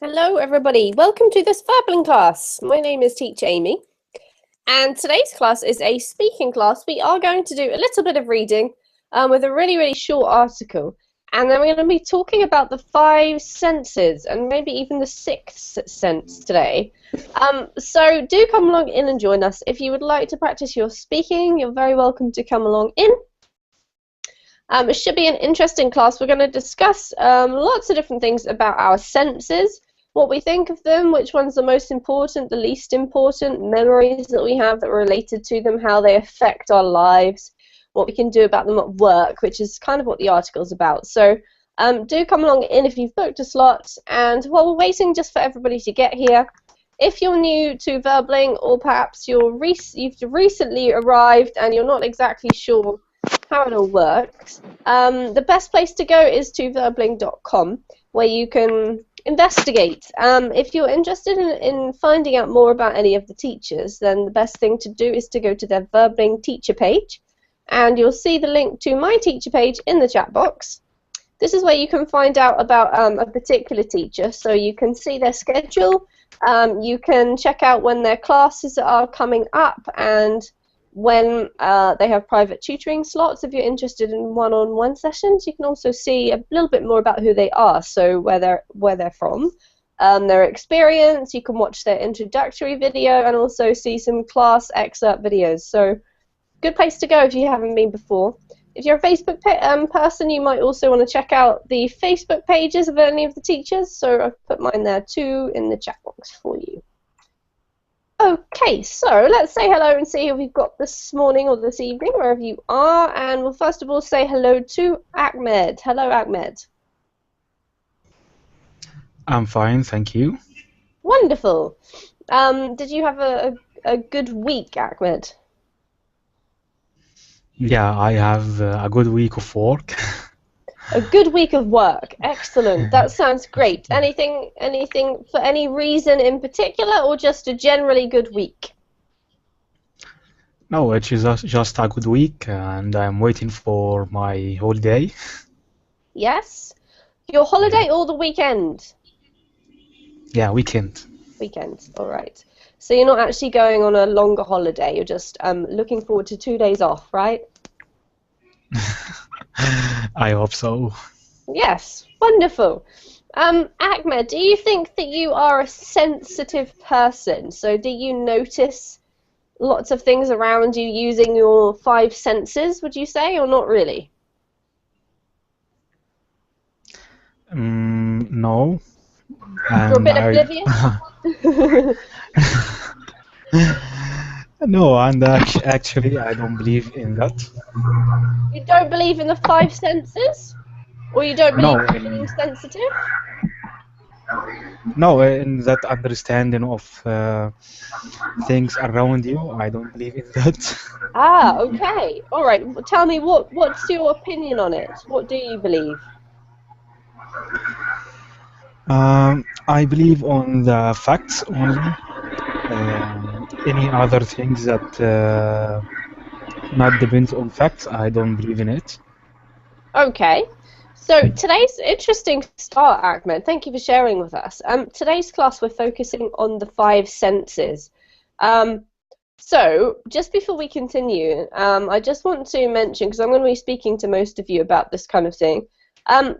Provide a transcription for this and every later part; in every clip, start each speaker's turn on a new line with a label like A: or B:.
A: Hello everybody, welcome to this Fabling class. My name is Teacher Amy and today's class is a speaking class. We are going to do a little bit of reading with a really short article, and then we're going to be talking about the five senses and maybe even the sixth sense today. So do come along in and join us. If you would like to practice your speaking, you're very welcome to come along in. It should be an interesting class. We're going to discuss lots of different things about our senses, what we think of them, which one's the most important, the least important, memories that we have that are related to them, how they affect our lives, what we can do about them at work, which is kind of what the article's about. So do come along in if you've booked a slot. And while we're waiting just for everybody to get here, if you're new to Verbling, or perhaps you've recently arrived and you're not exactly sure how it all works, the best place to go is to verbling.com, where you can investigate. If you're interested in finding out more about any of the teachers, then the best thing to do is to go to their Verbling teacher page, and you'll see the link to my teacher page in the chat box. This is where you can find out about a particular teacher, so you can see their schedule, you can check out when their classes are coming up, and when they have private tutoring slots. If you're interested in one-on-one sessions, you can also see a little bit more about who they are, so where they're from, their experience. You can watch their introductory video and also see some class excerpt videos. So good place to go if you haven't been before. If you're a Facebook person, you might also want to check out the Facebook pages of any of the teachers, so I've put mine there too in the chat box for you. Okay, so let's say hello and see who we've got this morning or this evening, wherever you are. And we'll first of all say hello to Ahmed. Hello, Ahmed.
B: I'm fine, thank you.
A: Wonderful. Did you have a good week, Ahmed?
B: Yeah, I have a good week of work.
A: A good week of work. Excellent. That sounds great. Anything for any reason in particular, or just a generally good week?
B: No, it is just a good week, and I'm waiting for my holiday.
A: Yes? Your holiday or the weekend?
B: Yeah, weekend.
A: Weekend. All right. So you're not actually going on a longer holiday. You're just looking forward to 2 days off, right?
B: I hope so.
A: Yes. Wonderful. Ahmed, do you think that you are a sensitive person? So do you notice lots of things around you using your five senses, would you say, or not really?
B: No,
A: You're a
B: and
A: bit oblivious?
B: no, and actually, I don't believe in that.
A: You don't believe in the five senses? Or you don't believe
B: No,
A: in being sensitive?
B: no, in that understanding of things around you, I don't believe in that.
A: Ah, okay. All right. Tell me, what's your opinion on it? What do you believe?
B: I believe on the facts only. Any other things that not depends on facts, I don't believe in it.
A: Okay. So today's interesting start, Ahmed. Thank you for sharing with us. Today's class we're focusing on the five senses. So just before we continue, I just want to mention, because I'm going to be speaking to most of you about this kind of thing,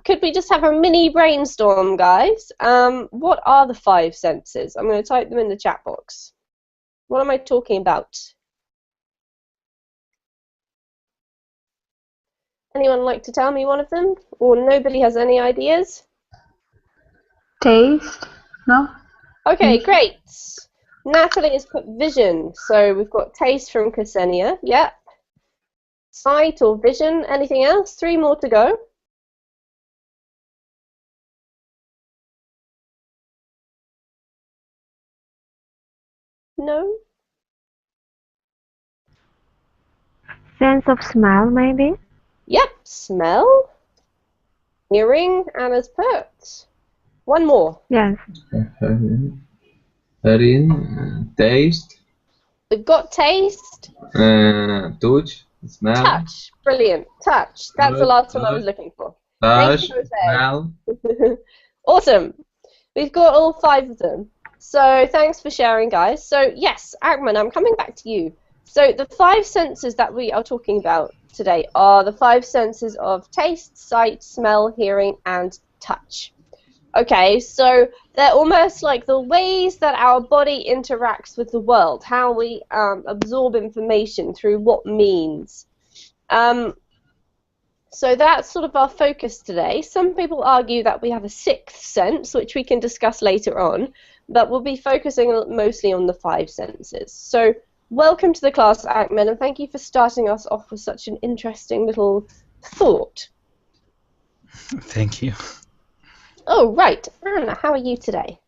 A: could we just have a mini brainstorm, guys? What are the five senses? I'm going to type them in the chat box. What am I talking about? Anyone like to tell me one of them? Or nobody has any ideas?
C: Taste? No?
A: Okay, great. Natalie has put vision. So we've got taste from Ksenia. Yep. Sight or vision. Anything else? 3 more to go. No?
C: Sense of smell, maybe?
A: Yep. Smell. Hearing. Anna's put. One more.
C: Yes.
D: Hearing, taste,
A: We've got taste.
D: touch, smell,
A: Touch. Brilliant. Touch. That's the last one I was looking for. Thank
D: touch,
A: you, Jose.
D: smell.
A: Awesome. We've got all 5 of them. So thanks for sharing, guys. So yes, Agman, I'm coming back to you. So the 5 senses that we are talking about today are the 5 senses of taste, sight, smell, hearing, and touch. Okay, so they're almost like the ways that our body interacts with the world, how we absorb information through what means. So that's sort of our focus today. Some people argue that we have a 6th sense, which we can discuss later on, but we'll be focusing mostly on the 5 senses. So welcome to the class, Akman, and thank you for starting us off with such an interesting little thought.
B: Thank you.
A: Oh, right. Anna, how are you today?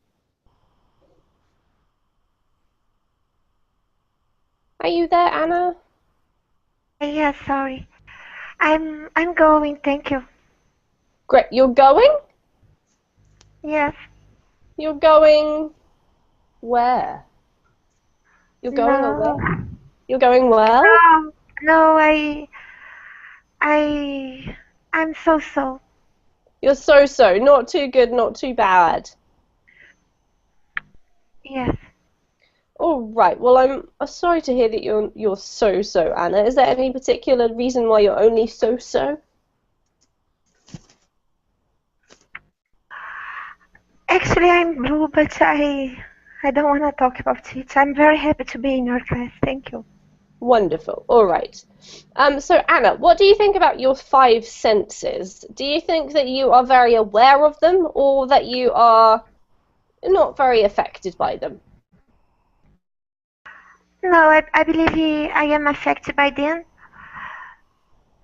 A: Are you there, Anna?
C: Yes, sorry. I'm going, thank you.
A: Great. You're going?
C: Yes.
A: You're going where? You're going away?
C: No.
A: You're going well?
C: No, I'm so.
A: You're so-so. Not too good, not too bad.
C: Yes.
A: All right. Well, I'm sorry to hear that you're so-so, Anna. Is there any particular reason why you're only so-so?
C: Actually, I'm blue, but I don't want to talk about it. I'm very happy to be in your class. Thank you.
A: Wonderful. All right. So Anna, what do you think about your 5 senses? Do you think that you are very aware of them, or that you are not very affected by them?
C: No, I believe I am affected by them.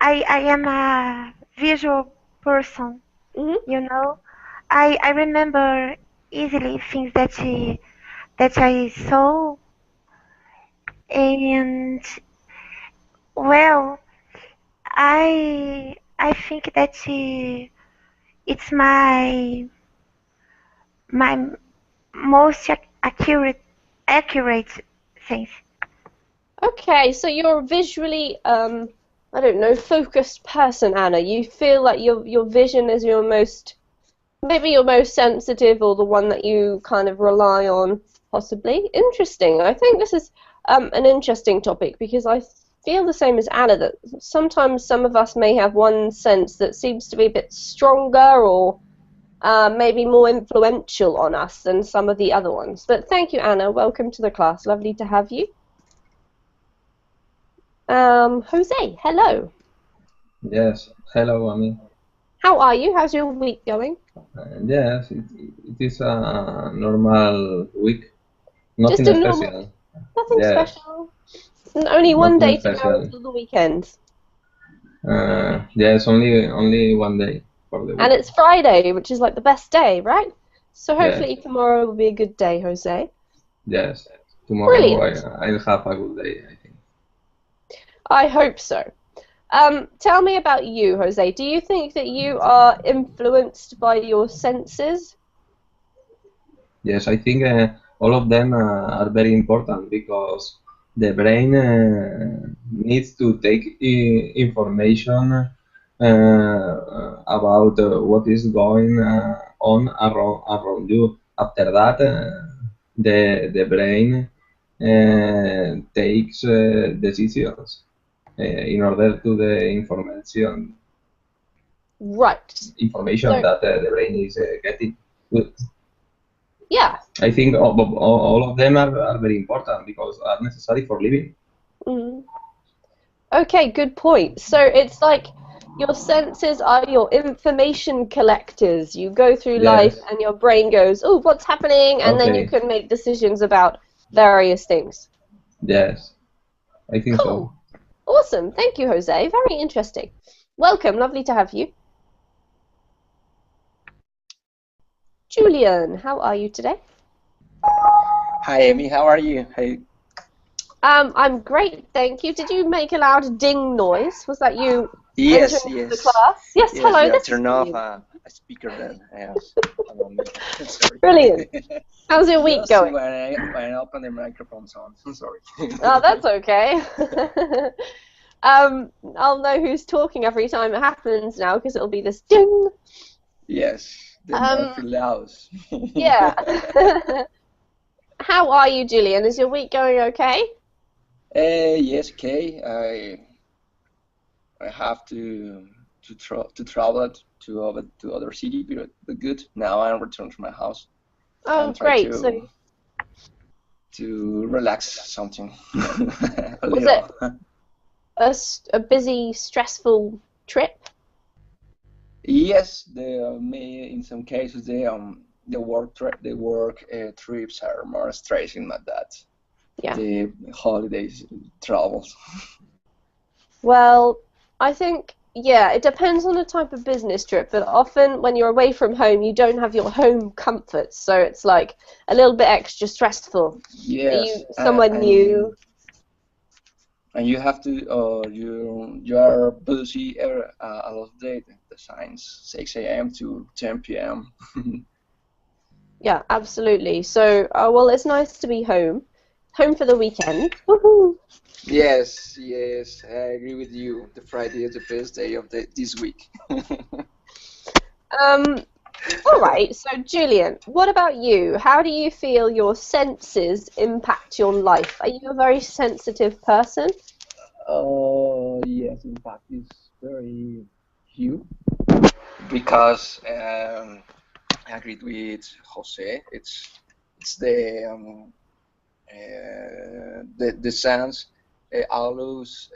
C: I am a visual person,
A: Mm-hmm.
C: you know. I remember easily things that I saw, and well, I think that it's my most accurate sense.
A: Okay, so you're a visually, I don't know, focused person, Anna. You feel like your vision is your most, maybe your most sensitive, or the one that you kind of rely on, possibly. Interesting. I think this is an interesting topic, because I feel the same as Anna, that sometimes some of us may have one sense that seems to be a bit stronger, or maybe more influential on us than some of the other ones. But thank you, Anna. Welcome to the class. Lovely to have you. Jose, hello.
D: Yes, hello, Ami.
A: How are you? How's your week going?
D: Yes, it is a normal week. Nothing
A: Just a normal,
D: special.
A: nothing
D: Yes,
A: special. And only one
D: nothing
A: day to go
D: special.
A: until the weekend.
D: Yes, only one day for the
A: And
D: week.
A: it's Friday, which is like the best day, right? So
D: Yes,
A: hopefully tomorrow will be a good day, Jose.
D: yes. Tomorrow
A: Brilliant.
D: I'll have a good day, I think.
A: I hope so. Tell me about you, Jose. Do you think that you are influenced by your senses?
D: Yes, I think all of them are very important because the brain needs to take information about what is going on around you. After that, the brain takes decisions in order to the
A: Right.
D: information
A: So,
D: that the brain is getting.
A: yeah.
D: I think all of them are very important because are necessary for living.
A: Mm. Okay, good point. So it's like your senses are your information collectors. You go through life
D: Yes.
A: and your brain goes, oh, what's happening? And then you
D: Okay.
A: can make decisions about various things.
D: Yes. I think
A: Cool.
D: so.
A: Awesome. Thank you, Jose. Very interesting. Welcome. Lovely to have you. Julian, how are you today?
E: Hi, Amy. How are you? Hey.
A: I'm great, thank you. Did you make a loud ding noise? Was that you
E: Yes,
A: entering the
E: yes.
A: class? Yes,
E: Yes,
A: hello.
E: yeah,
A: This is
E: turn off
A: brilliant.
E: a speaker then. Yeah. Sorry.
A: Brilliant. How's your week
E: Just
A: going?
E: when I open the microphone sound. I'm sorry.
A: Oh, that's okay. I'll know who's talking every time it happens now, because it'll be this ding.
E: Yes. The Murphy laws.
A: Yeah. How are you, Julian? Is your week going okay?
E: Yes, okay. I have to travel to other city, but good. Now I'm returned to my house
A: Oh,
E: and try
A: great. So
E: to relax something a
A: was it
E: little.
A: a busy, stressful trip?
E: Yes, in some cases the work trips are more stressing than that.
A: Yeah.
E: The holidays travels.
A: Well, I think, yeah, it depends on the type of business trip, but often when you're away from home, you don't have your home comforts, so it's like a little bit extra stressful. Are you
E: Yes,
A: somewhere new?
E: and you have to you are busy a lot of day. The signs 6 a.m. to 10 p.m.
A: Yeah, absolutely. So, well, it's nice to be home. Home for the weekend. Woohoo!
E: Yes, yes, I agree with you. The Friday is the best day of this week.
A: Um, all right. So, Julian, what about you? How do you feel your senses impact your life? Are you a very sensitive person?
E: Yes, in fact, it's very huge because I agreed with Jose. It's the sense allows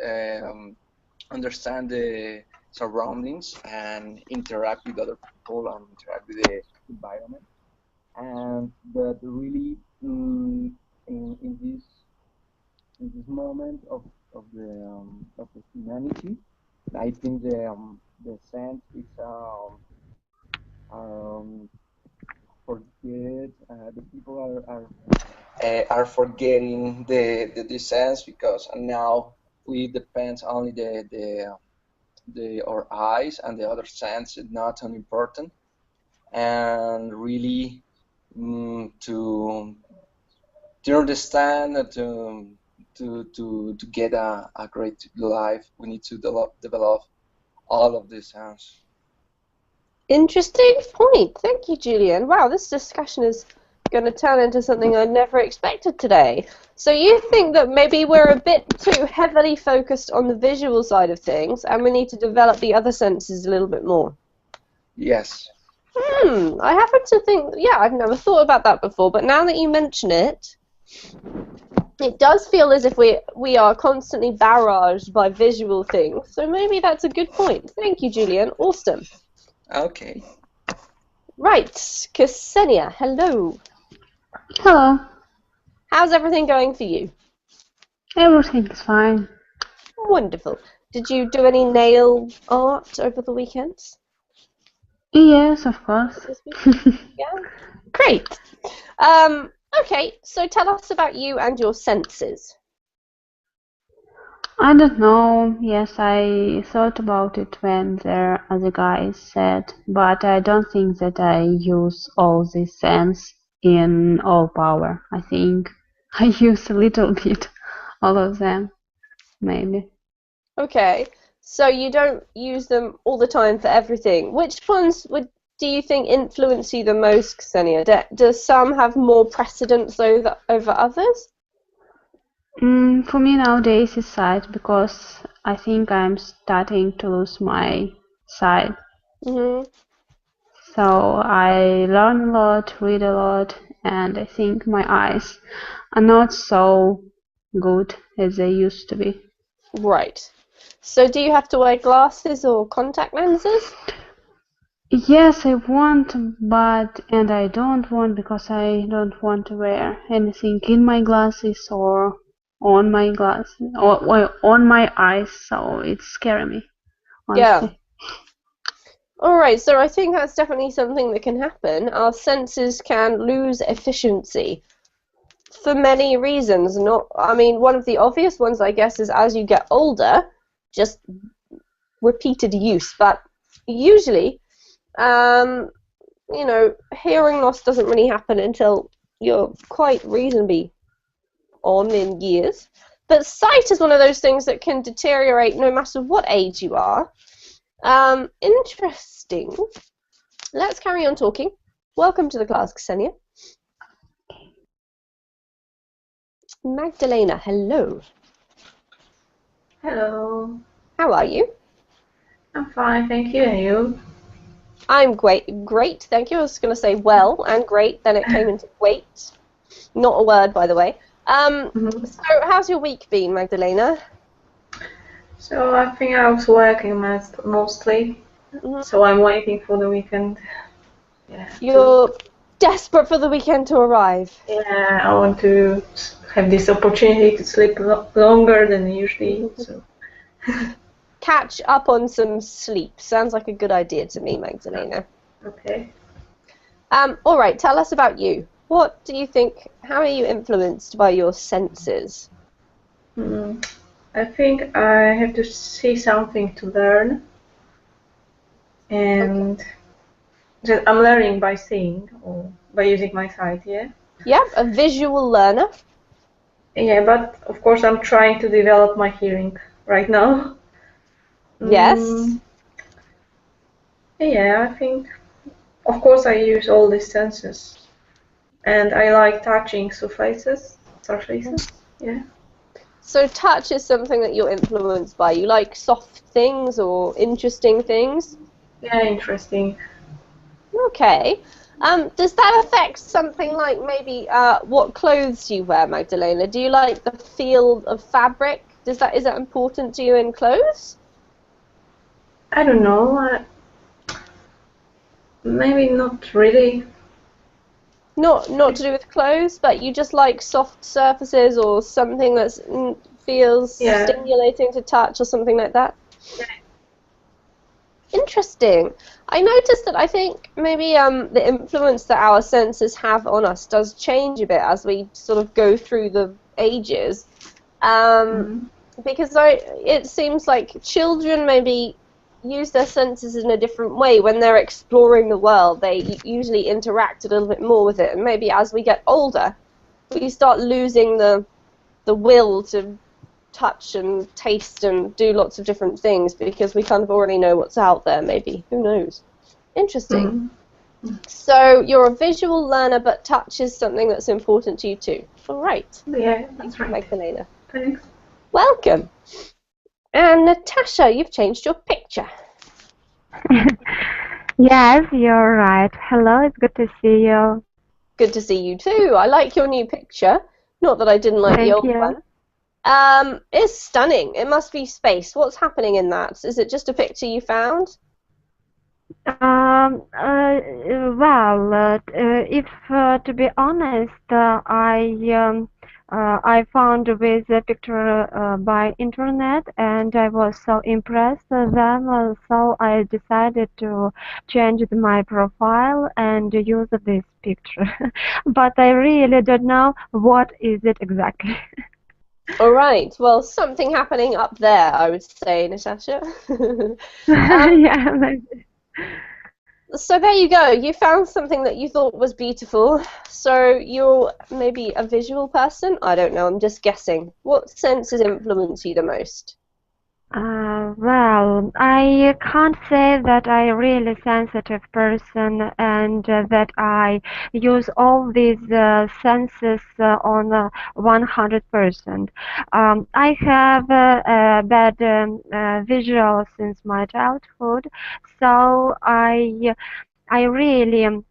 E: understand the surroundings and interact with other people and interact with the environment. And but really, in this moment of the humanity, I think the sense is um, forget the people are forgetting the sense because now we depend only the our eyes and the other sense is not unimportant and really to understand and to get a great life we need to develop all of these sense.
A: Interesting point. Thank you, Julian. Wow, this discussion is going to turn into something I never expected today. So you think that maybe we're a bit too heavily focused on the visual side of things and we need to develop the other senses a little bit more?
E: Yes.
A: I happen to think, yeah, I've never thought about that before, but now that you mention it, it does feel as if we are constantly barraged by visual things. So maybe that's a good point. Thank you, Julian. Awesome.
E: Okay.
A: Right, Ksenia, hello.
F: Hello,
A: How's everything going for you?
F: everything's fine.
A: Wonderful. Did you do any nail art over the weekends?
F: Yes, of course.
A: This week? Yeah? Great. Okay, so tell us about you and your senses.
F: I don't know. Yes, I thought about it when the other guy said, but I don't think that I use all this sense in all power. I think I use a little bit all of them, maybe.
A: Okay, so you don't use them all the time for everything. Which ones do you think influence you the most, Ksenia? Does some have more precedence over others?
F: For me nowadays it's sight because I think I'm starting to lose my sight.
A: Hmm.
F: So I learn a lot, read a lot, and I think my eyes are not so good as they used to be.
A: Right. So do you have to wear glasses or contact lenses?
F: Yes, I want, but and I don't want because I don't want to wear anything in my glasses or on my glasses or on my eyes, so it's scaring me,
A: Yeah.
F: honestly.
A: Alright, so I think that's definitely something that can happen. Our senses can lose efficiency for many reasons. I mean, one of the obvious ones, I guess, is as you get older, just repeated use. But usually, hearing loss doesn't really happen until you're quite reasonably on in years. But sight is one of those things that can deteriorate no matter what age you are. Interesting. let's carry on talking. Welcome to the class, Ksenia. Magdalena, hello.
G: Hello.
A: How are you?
G: I'm fine, thank you. And you?
A: I'm great, thank you. I was going to say well and great, then it came into wait. Not a word, by the way. So how's your week been, Magdalena?
G: So I think I was working mostly, so I'm waiting for the weekend. Yeah.
A: You're desperate for the weekend to arrive.
G: Yeah, I want to have this opportunity to sleep longer than usually. So.
A: Catch up on some sleep. Sounds like a good idea to me, Magdalena.
G: Okay.
A: All right, tell us about you. What do you think, how are you influenced by your senses?
G: I think I have to see something to learn, and I'm learning by seeing or by using my sight, yeah?
A: Yeah, a visual learner.
G: Yeah, but of course I'm trying to develop my hearing right now.
A: Yes.
G: Yeah, I think, of course I use all these senses. And I like touching surfaces, yeah.
A: So touch is something that you're influenced by. You like soft things or interesting things?
G: Yeah, interesting.
A: Okay. Does that affect something like maybe what clothes you wear, Magdalena? Do you like the feel of fabric? Is that important to you in clothes?
G: I don't know. Maybe not really.
A: Not to do with clothes, but you just like soft surfaces or something that feels stimulating to touch or something like that?
G: Yeah.
A: Interesting. I noticed that I think maybe the influence that our senses have on us does change a bit as we sort of go through the ages. Because it seems like children maybe use their senses in a different way when they're exploring the world. They usually interact a little bit more with it, and maybe as we get older, we start losing the will to touch and taste and do lots of different things because we kind of already know what's out there, maybe. Who knows? Interesting. So you're a visual learner, but touch is something that's important to you too. All right.
G: Yeah, that's right.
A: Magdalena.
G: Thanks.
A: Welcome. And Natasha, you've changed your picture.
C: Yes, you're right. Hello, it's good to see you.
A: Good to see you too. I like your new picture. Not that I didn't like the old one. It's stunning. It must be space. What's happening in that? Is it just a picture you found?
C: If to be honest, I found this picture by internet, and I was so impressed with them. So I decided to change my profile and use this picture. But I really don't know what is it exactly.
A: All right. Well, something happening up there, I would say, Natasha.
C: Yeah, maybe.
A: So there you go. You found something that you thought was beautiful. So you're maybe a visual person? I don't know. I'm just guessing. What senses influence you the most?
C: I can't say that I really sensitive person and that I use all these senses on 100%. I have a bad visual since my childhood, so I really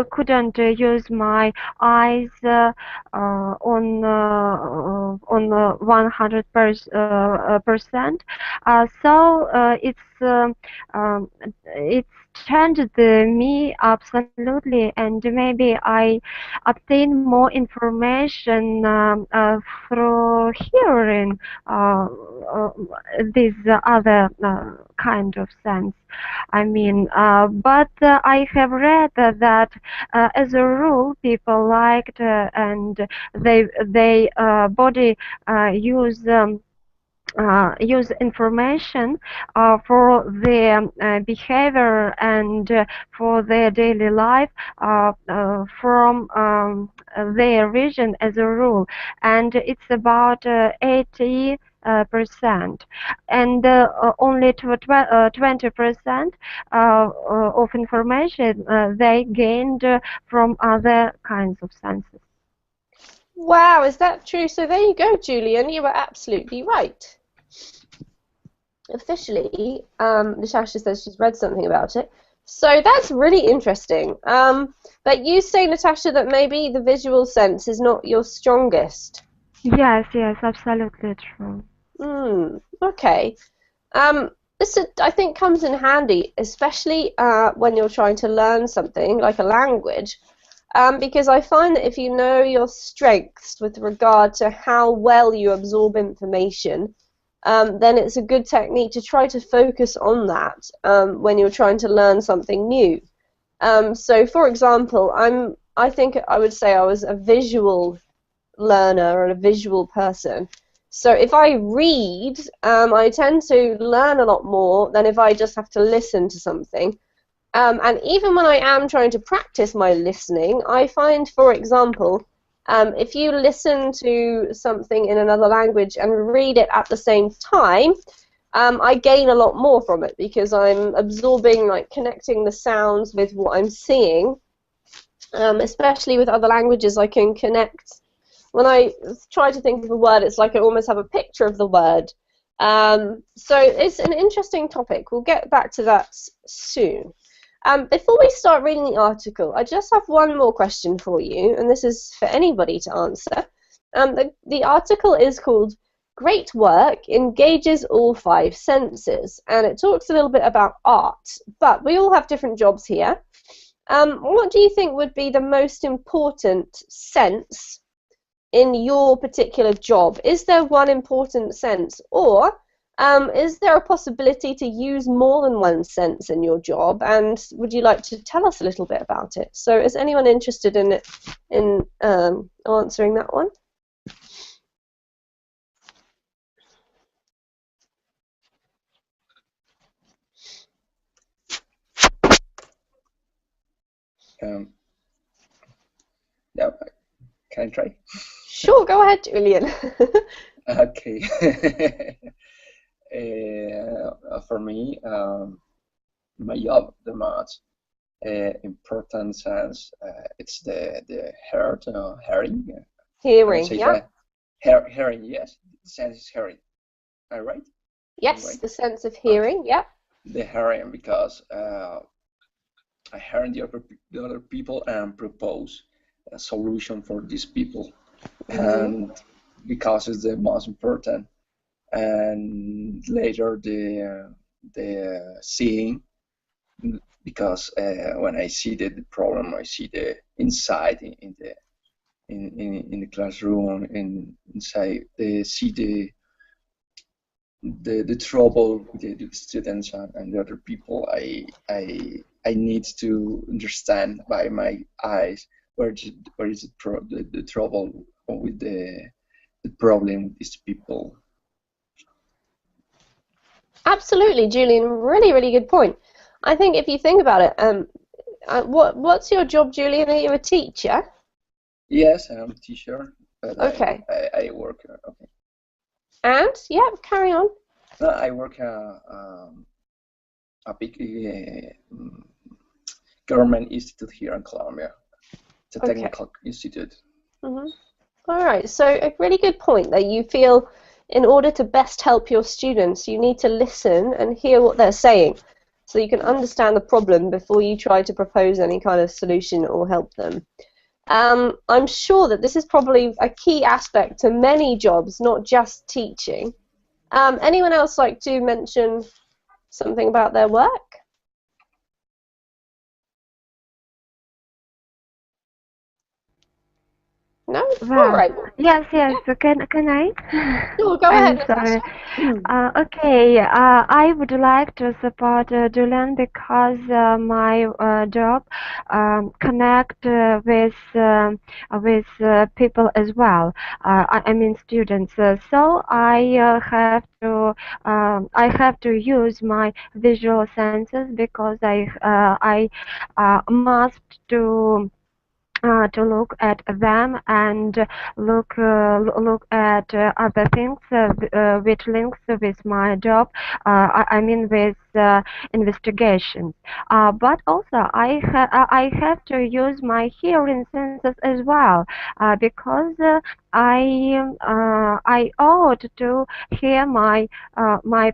C: couldn't use my eyes on 100%. It's changed me absolutely, and maybe I obtain more information through hearing this other kind of sense. I mean, but I have read that as a rule, people liked and they body use. Use information for their behavior and for their daily life from their region as a rule, and it's about 80 percent, and only to 20% of information they gained from other kinds of senses.
A: Wow, is that true? So there you go, Julian. You were absolutely right. Officially, Natasha says she's read something about it. So that's really interesting. But you say, Natasha, that maybe the visual sense is not your strongest.
C: Yes, yes, absolutely true.
A: Okay. This, I think, comes in handy, especially when you're trying to learn something like a language, because I find that if you know your strengths with regard to how well you absorb information, then it's a good technique to try to focus on that when you're trying to learn something new. So, for example, I think I would say I was a visual learner or a visual person. So if I read, I tend to learn a lot more than if I just have to listen to something. And even when I am trying to practice my listening, I find, for example, if you listen to something in another language and read it at the same time, I gain a lot more from it because I'm absorbing, like connecting the sounds with what I'm seeing. Especially with other languages, I can connect. When I try to think of a word, it's like I almost have a picture of the word. So it's an interesting topic. We'll get back to that soon. Before we start reading the article, I just have one more question for you, and this is for anybody to answer. The article is called Great Work Engages All Five Senses, and it talks a little bit about art, but we all have different jobs here. What do you think would be the most important sense in your particular job? Is there one important sense, or is there a possibility to use more than one sense in your job? And would you like to tell us a little bit about it? So, is anyone interested in answering that one?
E: Yeah, can I try?
A: Sure, go ahead, Julian.
E: Okay. For me, my job, the most important sense, it's the heart, hearing.
A: Hearing, yeah.
E: Hearing, yes. The sense is hearing. Am I right?
A: Yes,
E: Right?
A: the sense of hearing, yeah.
E: The hearing, because I hear the other people and propose a solution for these people, and because it's the most important. And later the seeing, because when I see the problem, I see the inside in the classroom, and inside see the trouble with the students and the other people. I need to understand by my eyes where is the trouble with the problem with these people.
A: Absolutely, Julian. Really, really good point. I think if you think about it, what's your job, Julian? Are you a teacher?
E: Yes, I'm a teacher, but
A: okay.
E: I work. Okay.
A: And yeah, carry on.
E: No, I work a big government institute here in Colombia. It's a technical institute.
A: All right. So a really good point that you feel, in order to best help your students, you need to listen and hear what they're saying, so you can understand the problem before you try to propose any kind of solution or help them. I'm sure that this is probably a key aspect to many jobs, not just teaching. Anyone else like to mention something about their work? No?
C: Well,
A: all right.
C: Yes, can I?
A: Sure, go
C: I'm
A: ahead.
C: sorry. Okay, I would like to support Julian because my job connect with people as well. I mean students. So I have to use my visual senses because I must to to look at them and look at other things which links with my job. I mean with investigations. But also I have to use my hearing senses as well because I ought to hear my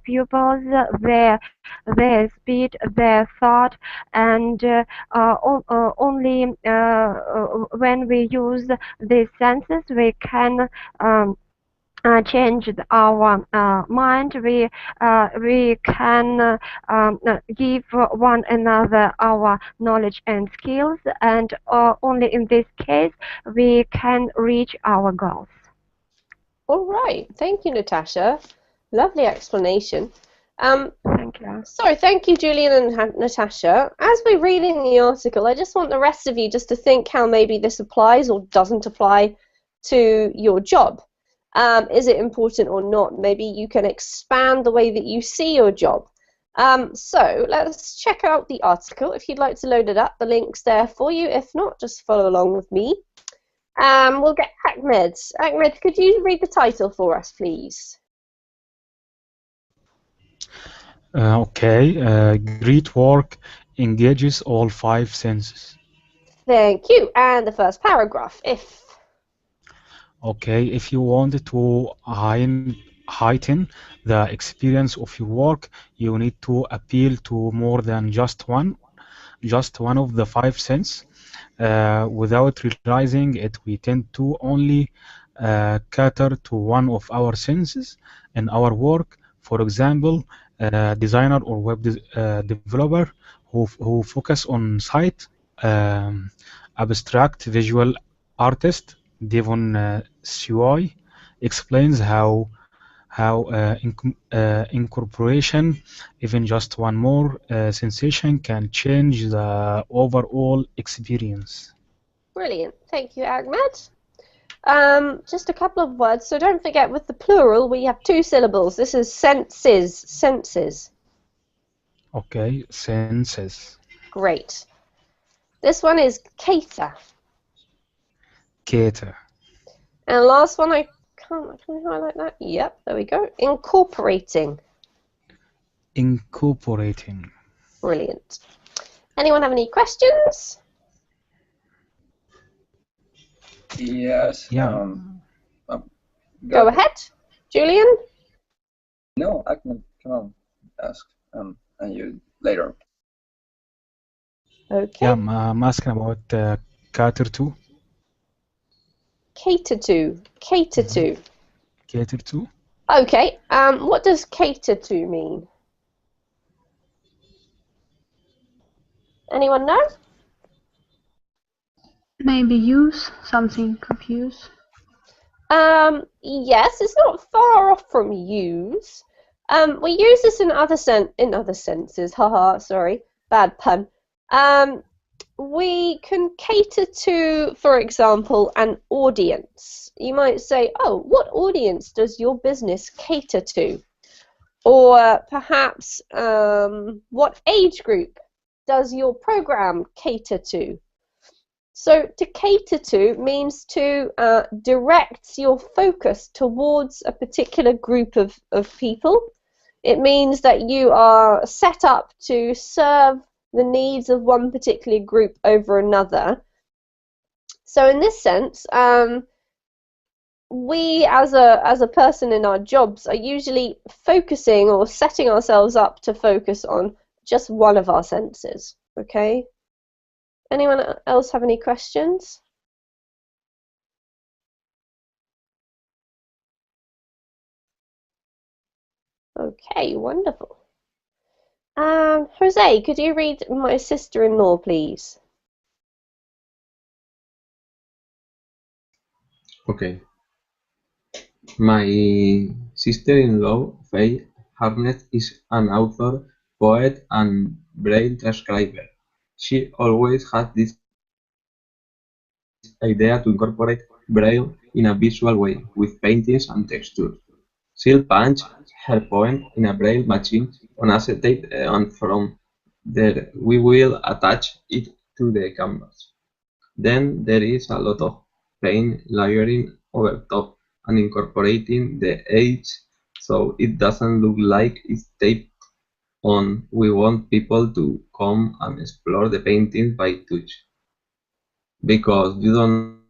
C: pupils, their speed, their thought, and only when we use these senses we can change our mind. We can give one another our knowledge and skills, and only in this case we can reach our goals.
A: All right, thank you, Natasha. Lovely explanation.
C: Thank you.
A: So thank you, Julian and Natasha. As we're reading the article, I just want the rest of you just to think how maybe this applies or doesn't apply to your job. Is it important or not? Maybe you can expand the way that you see your job. So let's check out the article. If you'd like to load it up, the link's there for you. If not, just follow along with me. We'll get Ahmed. Ahmed, could you read the title for us, please?
B: Okay, great work engages all 5 senses.
A: Thank you. And the first paragraph, if.
B: Okay, if you want to heighten the experience of your work, you need to appeal to more than just one of the 5 senses. Without realizing it, we tend to only cater to one of our senses in our work. For example, a designer or web developer who focus on sight, abstract visual artist Devon Suoi explains how incorporation, even just one more sensation, can change the overall experience.
A: Brilliant. Thank you, Ahmed. Just a couple of words. So don't forget, with the plural, we have 2 syllables. This is senses. Senses.
B: Okay, senses.
A: Great. This one is cater.
B: Cater.
A: And last one, can I highlight that? Yep, there we go. Incorporating.
B: Incorporating.
A: Brilliant. Anyone have any questions?
E: Yes.
B: Yeah.
A: Go ahead, Julian.
E: No, Ahmed, come on, ask, and you later.
A: Okay.
B: Yeah, I'm asking about cater to.
A: Cater to. Cater to.
B: Cater to.
A: Okay. What does cater to mean? Anyone know?
F: Maybe use something, confuse.
A: Yes, it's not far off from use. We use this in other senses. Haha, sorry, bad pun. We can cater to, for example, an audience. You might say, "Oh, what audience does your business cater to?" Or perhaps, what age group does your program cater to? So to cater to means to direct your focus towards a particular group of people. It means that you are set up to serve the needs of one particular group over another. So in this sense, we as a person in our jobs are usually focusing or setting ourselves up to focus on just one of our senses. Okay? Anyone else have any questions? Okay, wonderful. Jose, could you read My Sister-in-Law, please?
D: Okay. My sister-in-law, Faye Harnett, is an author, poet, and braille transcriber. She always had this idea to incorporate braille in a visual way, with paintings and textures. She'll punch her poem in a braille machine on acetate, and from there we will attach it to the canvas. Then there is a lot of paint layering over top and incorporating the edge so it doesn't look like it's taped on. We want people to come and explore the paintings by touch because you don't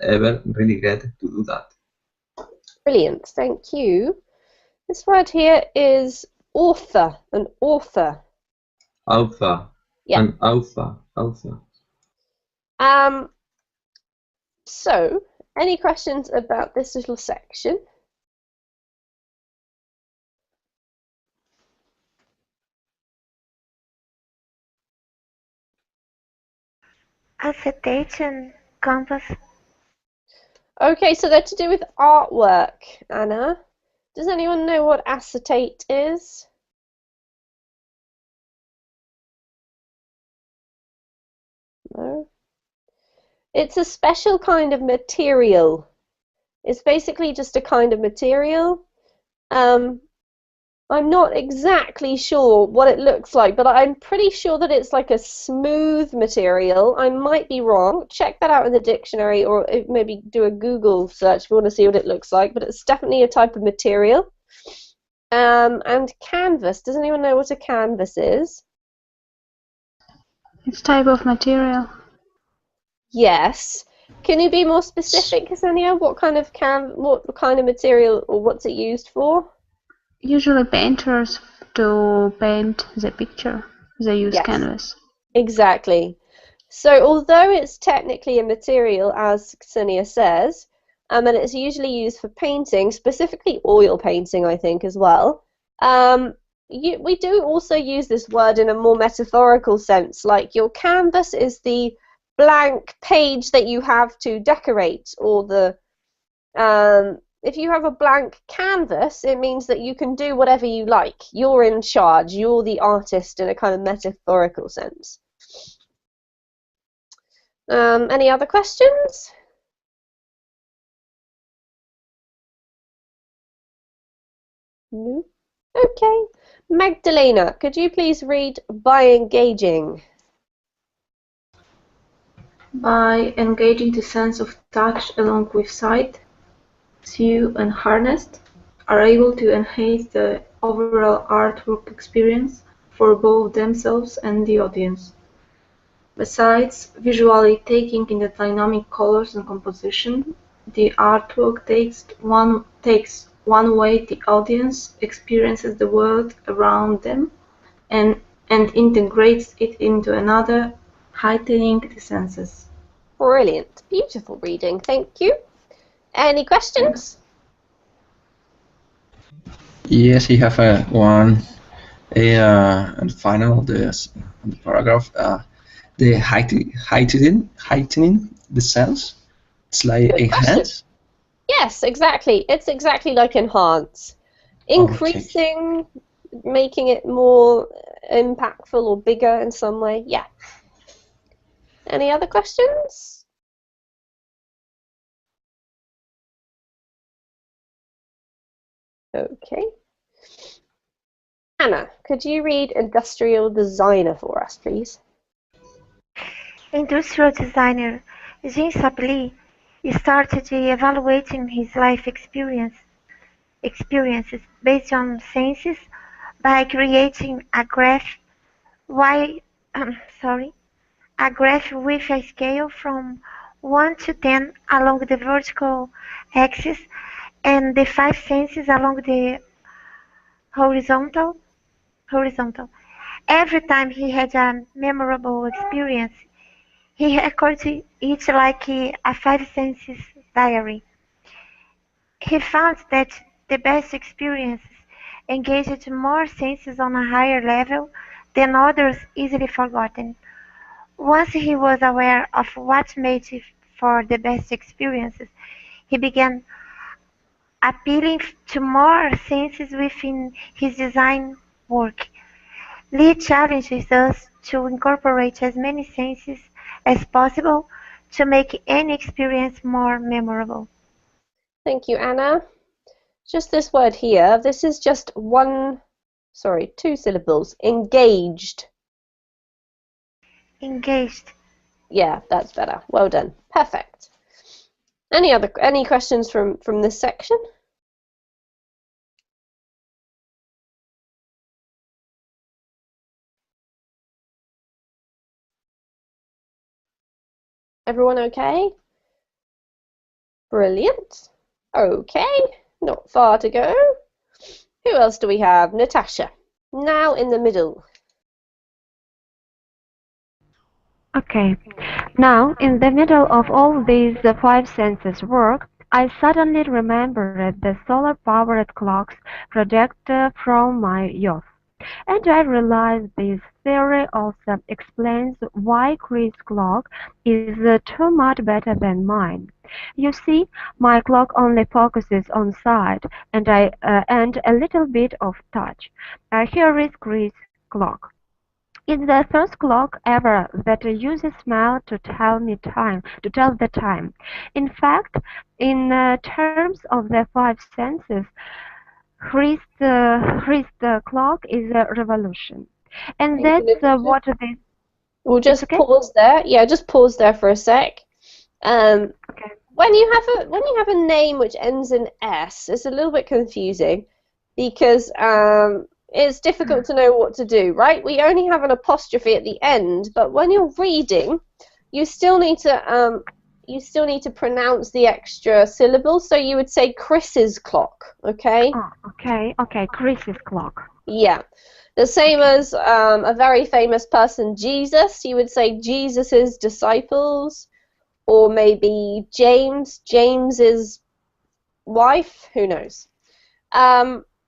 D: ever really get to do that.
A: Brilliant, thank you. This word here is author, an author.
D: Alpha
A: Yeah.
D: and alpha.
A: So, any questions about this little section?
H: Acetate and canvas.
A: Okay, so they're to do with artwork, Anna. Does anyone know what acetate is? No? It's a special kind of material. It's basically just a kind of material. I'm not exactly sure what it looks like, but I'm pretty sure that it's like a smooth material. I might be wrong. Check that out in the dictionary, or maybe do a Google search if you want to see what it looks like, but it's definitely a type of material. And canvas. Does anyone know what a canvas is?
F: It's type of material.
A: Yes. Can you be more specific, Ksenia? What kind of material, or what's it used for?
F: Usually painters, to paint the picture, they use
A: Yes.
F: canvas.
A: Exactly. So although it's technically a material, as Ksenia says, and it's usually used for painting, specifically oil painting, I think, as well, we do also use this word in a more metaphorical sense, like your canvas is the blank page that you have to decorate, or if you have a blank canvas, it means that you can do whatever you like. You're in charge. You're the artist in a kind of metaphorical sense. Any other questions? No? Okay. Magdalena, could you please read by engaging?
G: By engaging the sense of touch along with sight, sew and harnessed, are able to enhance the overall artwork experience for both themselves and the audience. Besides visually taking in the dynamic colors and composition, the artwork takes one way the audience experiences the world around them and integrates it into another, heightening the senses.
A: Brilliant. Beautiful reading. Thank you. Any questions?
E: Yes, I have one and final the paragraph. The heightening the sense. It's like
A: Good question.
E: enhance.
A: Yes, exactly. It's exactly like enhance. Increasing, making it more impactful or bigger in some way. Yeah. Any other questions? Okay. Anna, could you read industrial designer for us, please?
H: Industrial designer Jean Sapely started evaluating his life experiences based on senses by creating a graph a graph with a scale from 1 to 10 along the vertical axis and the 5 senses along the horizontal. Every time he had a memorable experience, he recorded it like a 5 senses diary. He found that the best experiences engaged more senses on a higher level than others easily forgotten. Once he was aware of what made for the best experiences, he began appealing to more senses within his design work. Lee challenges us to incorporate as many senses as possible to make any experience more memorable.
A: Thank you, Anna. Just this word here. This is just two syllables. Engaged.
H: Engaged.
A: Yeah, that's better. Well done. Perfect. Any questions from this section? Everyone okay? Brilliant. Okay, not far to go. Who else do we have? Natasha. Now in the middle.
C: Okay. Now, in the middle of all these five senses work, I suddenly remembered the solar-powered clocks project from my youth. And I realized this theory also explains why Chris' clock is too much better than mine. You see, my clock only focuses on sight and a little bit of touch. Here is Chris' clock. It's the first clock ever that uses smell to tell the time. In fact, in terms of the five senses, Christ clock is a revolution. And
A: Thank you,
C: that's
A: Natasha.
C: what this.
A: We'll
C: It's
A: just
C: okay?
A: pause there. Yeah, just pause there for a sec.
C: Okay.
A: When you have a name which ends in S, it's a little bit confusing because it's difficult to know what to do, right? We only have an apostrophe at the end, but when you're reading, you still need to pronounce the extra syllable. So you would say Chris's clock, okay?
C: Oh, okay. Chris's clock.
A: Yeah. The same as a very famous person, Jesus. You would say Jesus's disciples, or maybe James's wife. Who knows?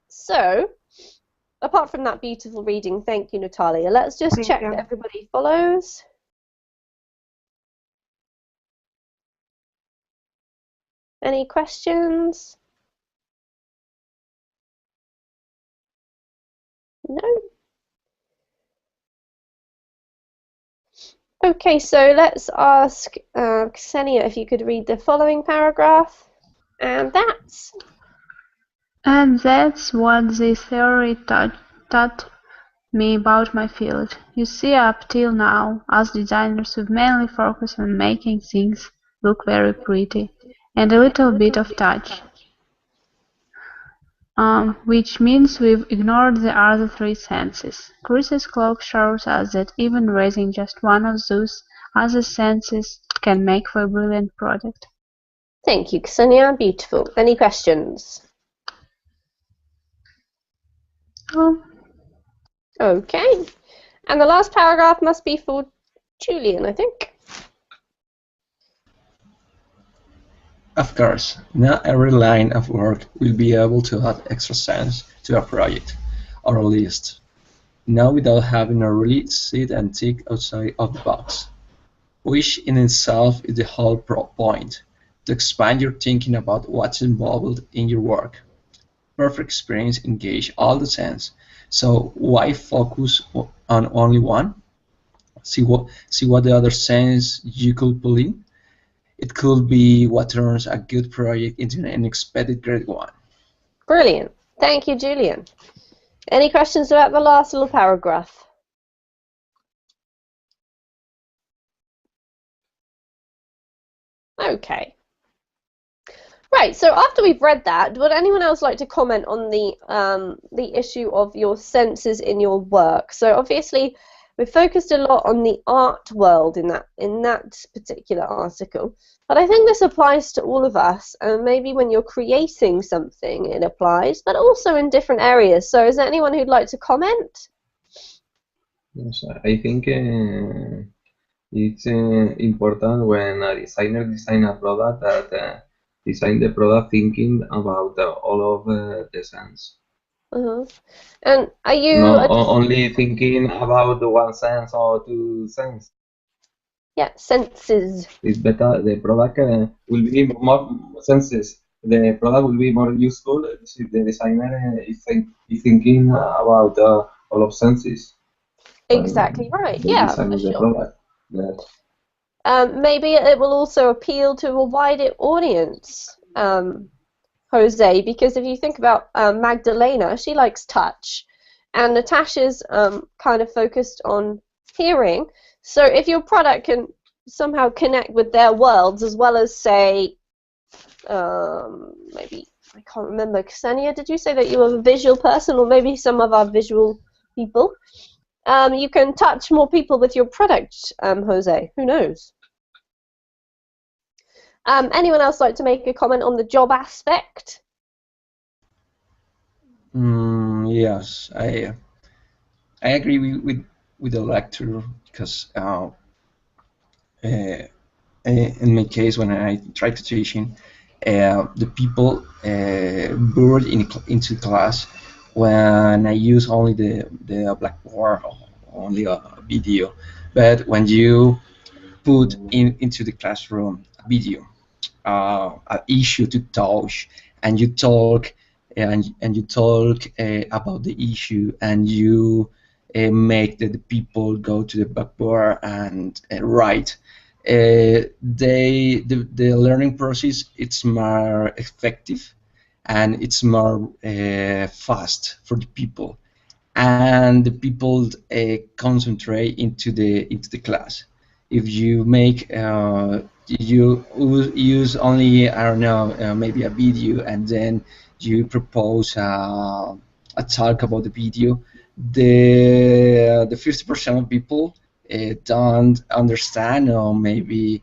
A: So, apart from that beautiful reading, thank you, Natalia. Let's just
C: Thank
A: check
C: you.
A: that everybody follows. Any questions? No? Okay, so let's ask Ksenia if you could read the following paragraph. And that's...
F: And that's what this theory taught me about my field. You see, up till now, as designers, we've mainly focused on making things look very pretty and a little bit of touch, which means we've ignored the other three senses. Chris's clock shows us that even raising just one of those other senses can make for a brilliant product.
A: Thank you, Ksenia. Beautiful. Any questions?
F: Oh,
A: Okay. And the last paragraph must be for Julian, I think.
E: Of course, not every line of work will be able to add extra sense to a project or a list, not without having to really sit and think outside of the box, which in itself is the whole point, to expand your thinking about what's involved in your work. Perfect experience engage all the senses, so why focus on only one? See what the other sense you could pull in? It could be what turns a good project into an unexpected great one.
A: Brilliant. Thank you, Julian. Any questions about the last little paragraph? Okay. Right, so after we've read that, would anyone else like to comment on the issue of your senses in your work? So obviously, we've focused a lot on the art world in that particular article, but I think this applies to all of us, and maybe when you're creating something, it applies, but also in different areas. So is there anyone who'd like to comment?
D: Yes, I think it's important when a designer design a product that design the product thinking about all of the sense.
A: And are you
D: Not only thinking about the one sense or two sense.
A: yeah, senses.
D: It's better. The product will be more senses. The product will be more useful if the designer is thinking about all of senses.
A: Exactly right.
D: They
A: Yeah,
D: design
A: for
D: the
A: sure.
D: product. Yes.
A: Maybe it will also appeal to a wider audience, Jose, because if you think about Magdalena, she likes touch, and Natasha's kind of focused on hearing. So if your product can somehow connect with their worlds as well as, say, maybe, I can't remember, Ksenia, did you say that you were a visual person, or maybe some of our visual people? You can touch more people with your product, Jose. Who knows? Anyone else like to make a comment on the job aspect?
E: Yes, I agree with the lecturer, because in my case, when I try to teaching, the people bored into class when I use only the blackboard or only a video. But when you put into the classroom a video, an issue to touch, and you talk and you talk about the issue, and you make the people go to the blackboard and write. The learning process, it's more effective, and it's more fast for the people, and the people concentrate into the class. If you make you use only, I don't know, maybe a video, and then you propose a talk about the video, the 50% of people don't understand, or maybe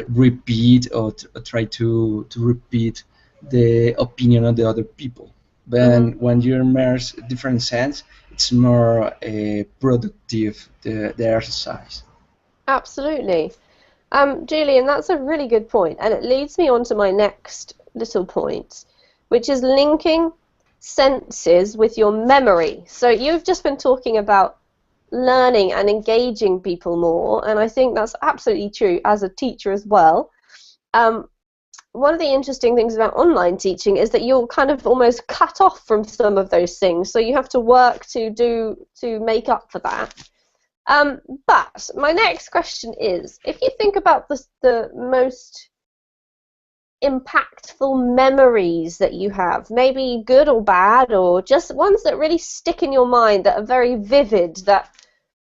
E: repeat, or try to repeat the opinion of the other people. But when you immerse different sense, it's more productive, the exercise.
A: Absolutely. Julian, that's a really good point, and it leads me on to my next little point, which is linking senses with your memory. So you've just been talking about learning and engaging people more, and I think that's absolutely true as a teacher as well. One of the interesting things about online teaching is that you're kind of almost cut off from some of those things, so you have to work to make up for that. But my next question is, if you think about the most impactful memories that you have, maybe good or bad, or just ones that really stick in your mind, that are very vivid, that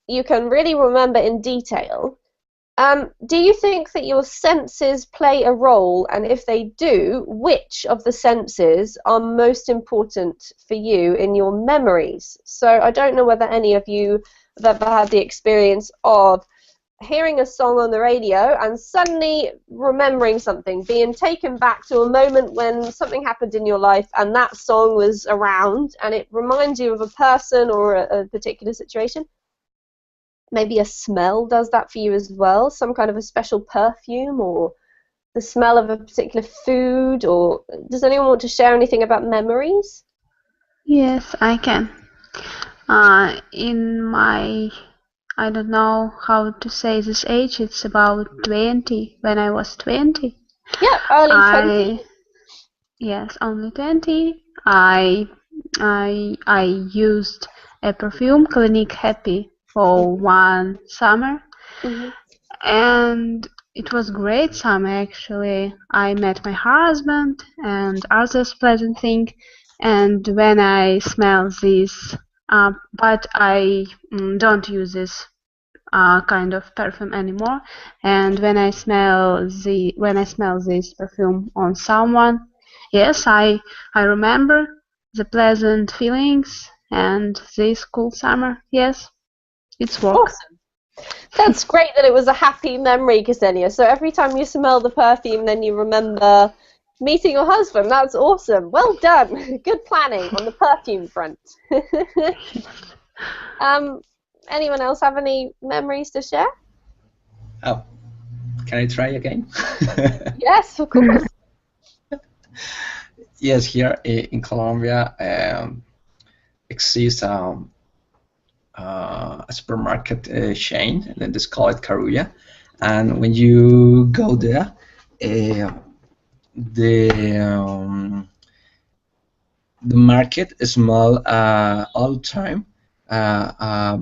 A: you can really remember in detail, do you think that your senses play a role? And if they do, which of the senses are most important for you in your memories? So I don't know whether any of you have ever had the experience of hearing a song on the radio and suddenly remembering something, being taken back to a moment when something happened in your life and that song was around and it reminds you of a person or a particular situation. Maybe a smell does that for you as well, some kind of a special perfume, or the smell of a particular food. Or does anyone want to share anything about memories?
F: Yes, I can. In my, I don't know how to say this age, it's about 20, when I was 20.
A: Yeah, early 20.
F: Yes, only 20. I used a perfume, Clinique Happy, for one summer, and it was great summer actually. I met my husband and others pleasant thing, and when I smell this, but I don't use this kind of perfume anymore. And when I smell this perfume on someone, yes, I remember the pleasant feelings and this cool summer. Yes, it's work.
A: Awesome. That's great that it was a happy memory, Ksenia. So every time you smell the perfume, then you remember meeting your husband. That's awesome. Well done. Good planning on the perfume front. Anyone else have any memories to share?
E: Oh, can I try again?
A: Yes, of course.
E: Yes, here in Colombia exists a supermarket chain, and it's called Carulla. And when you go there, the market is small all the time.